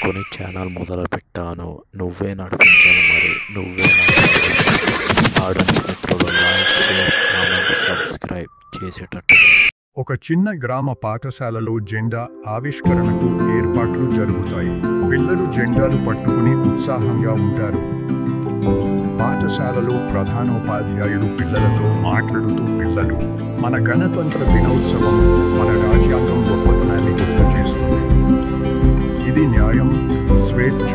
అనుకుని ఛానల్ మొదలుపెట్టాను. నువ్వే నడిపించాను, మరి నువ్వే ఆడియన్స్ మిత్రులు లైక్, షేర్, కామెంట్, సబ్స్క్రైబ్ చేసేటట్టు. ఒక చిన్న గ్రామ పాఠశాలలో జెండా ఆవిష్కరణకు ఏర్పాట్లు జరుగుతాయి. పిల్లలు జెండాలు పట్టుకుని ఉత్సాహంగా ఉంటారు. పాఠశాలలో ప్రధానోపాధ్యాయులు పిల్లలతో మాట్లాడుతూ, పిల్లలు, మన గణతంత్ర దినోత్సవం మన రాజ్యాంగం గొప్పతనాన్ని గుర్తు చేస్తుంది. ఇది న్యాయం, స్వేచ్ఛ,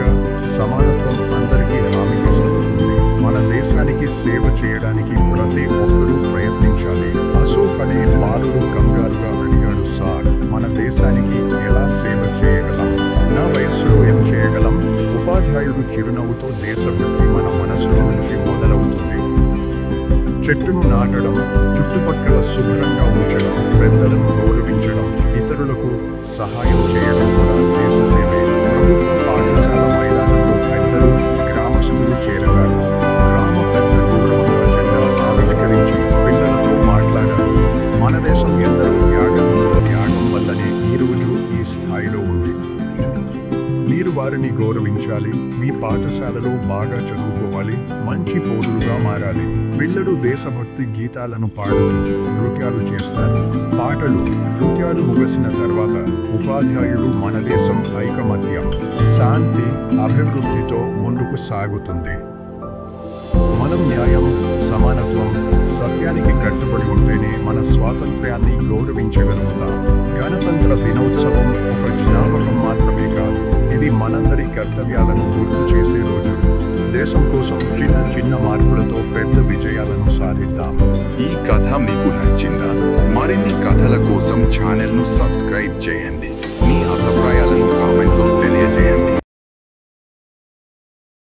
సమానత్వం అందరికీ హామీ ఇస్తుంది. మన దేశానికి సేవ చేయడానికి ప్రతి ఒక్కరూ ప్రయత్నించాలి. అశోక్ అనే బాలుడు కంగారుగా అడిగాడు, సార్, మన దేశానికి ఎలా సేవ చేయగలం? నా వయస్సులో ఏం చేయగలం? ఉపాధ్యాయుడు చిరునవ్వుతో, దేశభక్తి మన మనసులో నుంచి మొదలవుతుంది. చెట్టును నాటడం, చుట్టుపక్కల శుభ్రంగా ఉంచడం, పెద్దలను గౌరవించడం, ఇతరులకు సహాయం చేయడం కూడా దేశ సేవే. ప్రభుత్వ పాఠశాల మైదానంలో పెద్దలు, గ్రామస్తులు చేరతారు. గ్రామ పెద్ద గౌరవంగా జెండా ఆవిష్కరించి పిల్లలతో మాట్లాడారు. మన దేశం ఎందరో త్యాగం వల్లనే ఈరోజు ఈ స్థాయిలో ఉంది. మీరు వారిని గౌరవించాలి. మీ పాఠశాలలో బాగా చదువుకోవాలి, మంచి పౌరులుగా మారాలి. పిల్లలు దేశభక్తి గీతాలను పాడుతూ నృత్యాలు చేస్తారు. పాటలు, నృత్యాలు ముగిసిన తర్వాత ఉపాధ్యాయులు మన దేశం ఐకమత్యం, శాంతి, అభివృద్ధితో ముందుకు సాగుతుంది. మనం న్యాయం, సమానత్వం, సత్యానికి కట్టుబడి ఉంటేనే మన స్వాతంత్ర్యాన్ని గౌరవించగలుగుతాం. గణతంత్ర దినోత్సవం ఒక జ్ఞాపకం మాత్రమే కాదు, ఇది మనందరి కర్తవ్యాలను గుర్తు చేసే రోజు. దేశం కోసం చిన్న చిన్న మార్పులతో పెద్ద విజయాలను సాధిద్దాం. ఈ కథ మీకు నచ్చిందా? మరిన్ని కథల కోసం ఛానల్ను సబ్స్క్రైబ్ చేయండి.